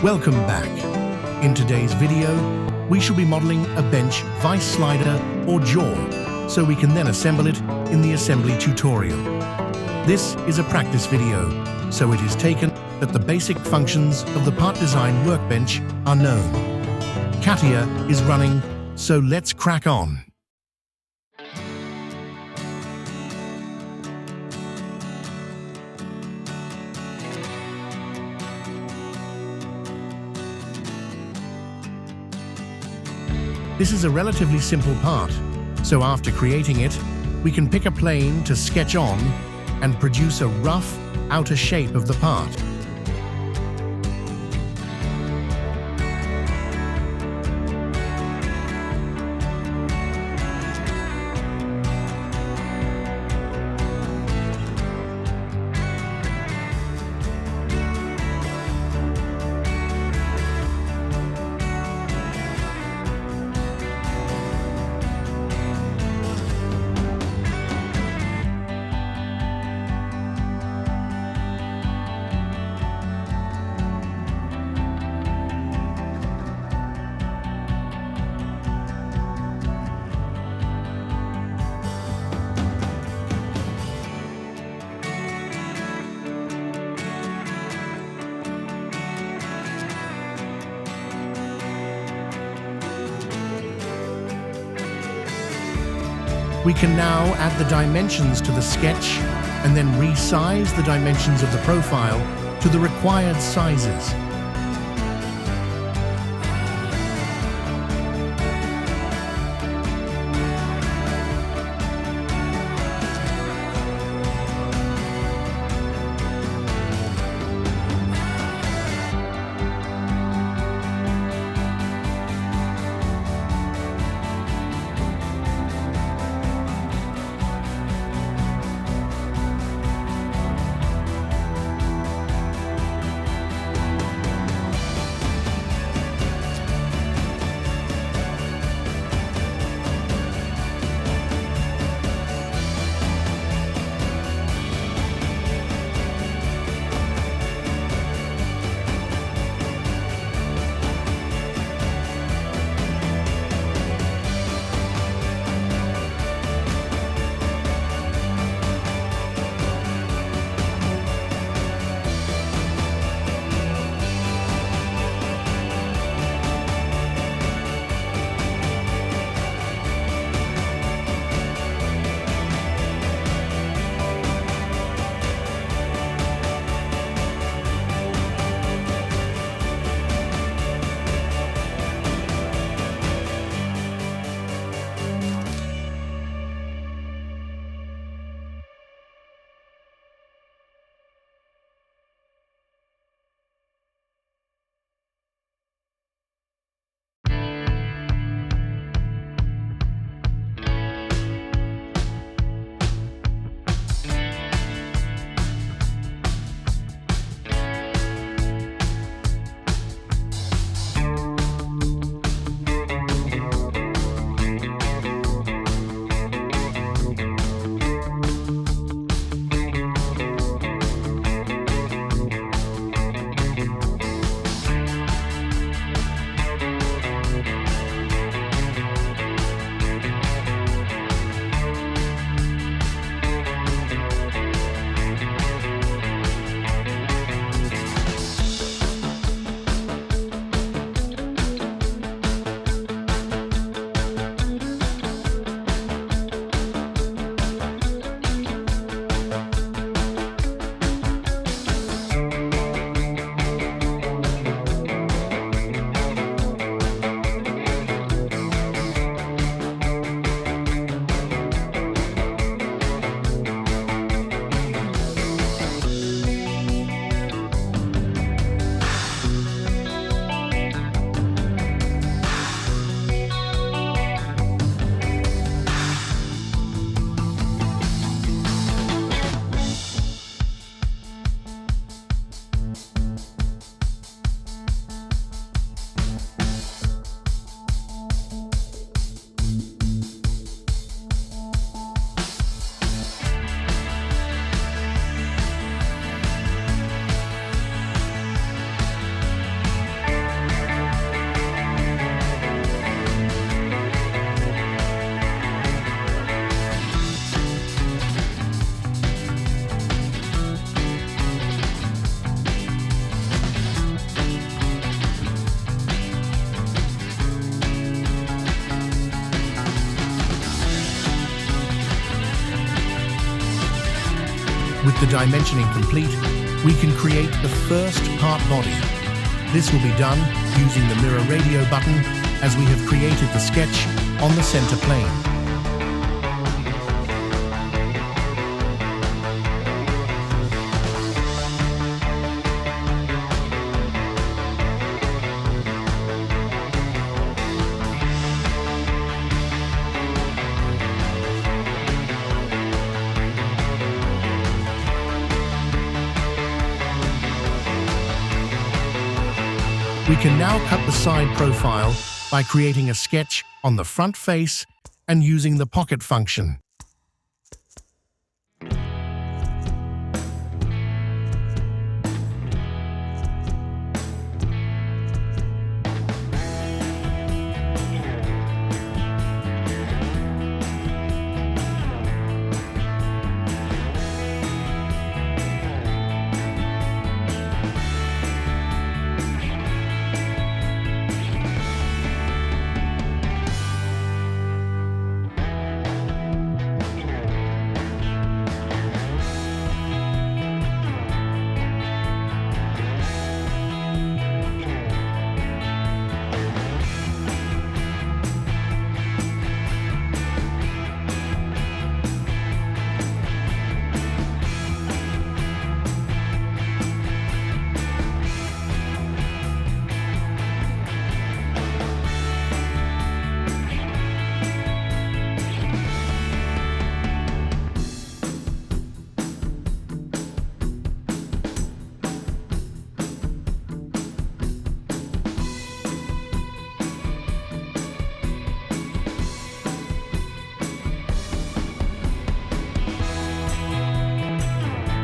Welcome back. In today's video, we shall be modeling a bench vice slider or jaw, so we can then assemble it in the assembly tutorial. This is a practice video, so it is taken that the basic functions of the part design workbench are known. CATIA is running, so let's crack on. This is a relatively simple part, so after creating it, we can pick a plane to sketch on and produce a rough outer shape of the part. We can now add the dimensions to the sketch and then resize the dimensions of the profile to the required sizes. dimensioning complete, we can create the first part body. This will be done using the mirror radio button as we have created the sketch on the center plane. We can now cut the side profile by creating a sketch on the front face and using the pocket function.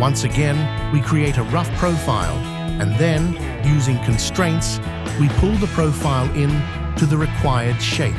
Once again, we create a rough profile, and then, using constraints, we pull the profile in to the required shape.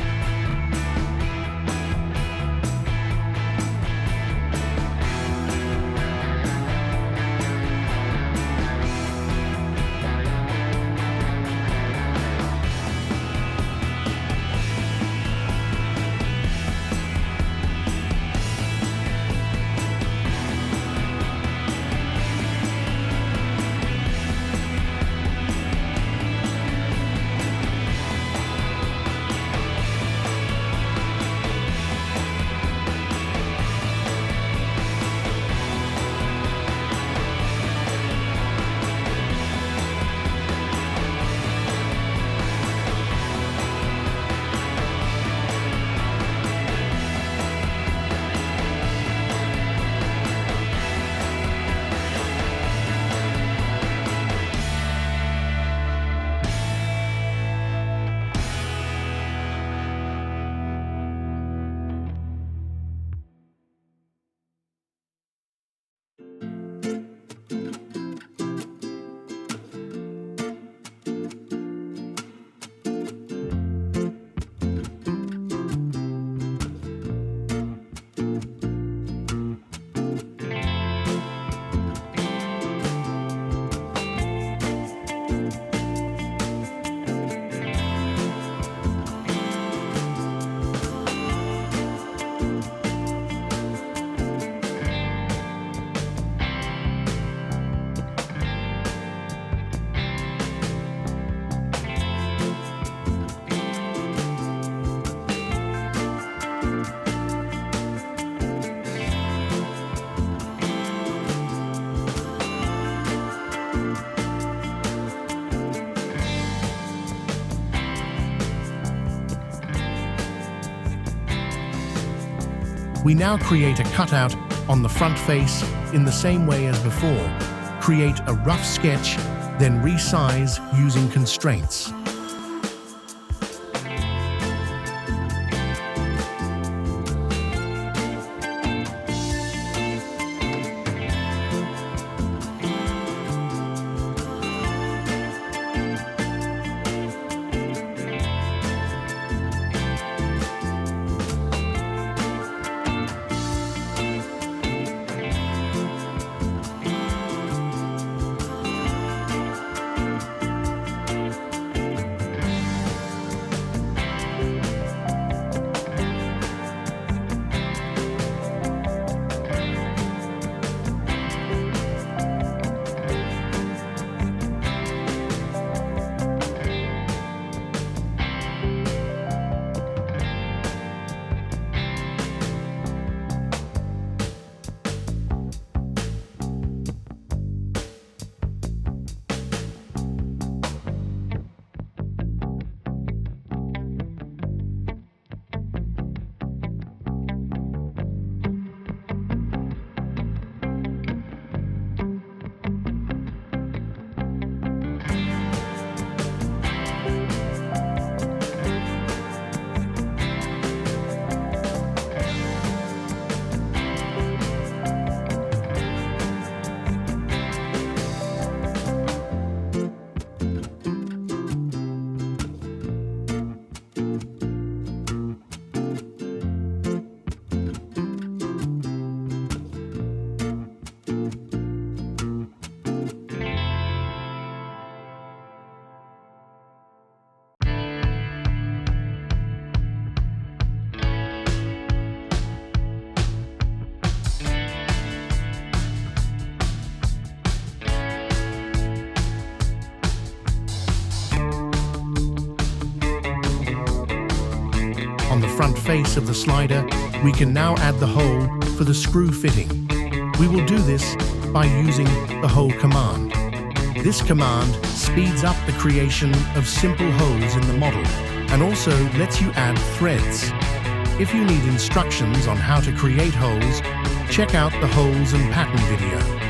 We now create a cutout on the front face in the same way as before. Create a rough sketch, then resize using constraints. front face of the slider, we can now add the hole for the screw fitting. We will do this by using the hole command. This command speeds up the creation of simple holes in the model and also lets you add threads. If you need instructions on how to create holes, check out the holes and pattern video.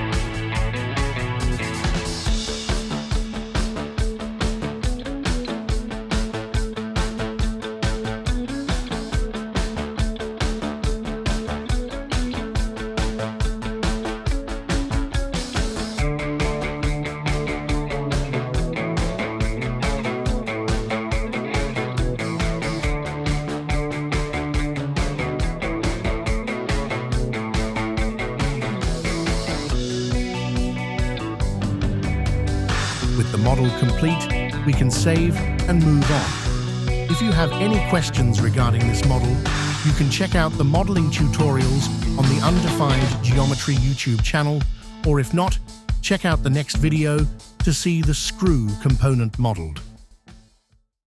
With the model complete, we can save and move on. If you have any questions regarding this model, you can check out the modeling tutorials on the Undefined Geometry YouTube channel, or if not, check out the next video to see the screw component modeled.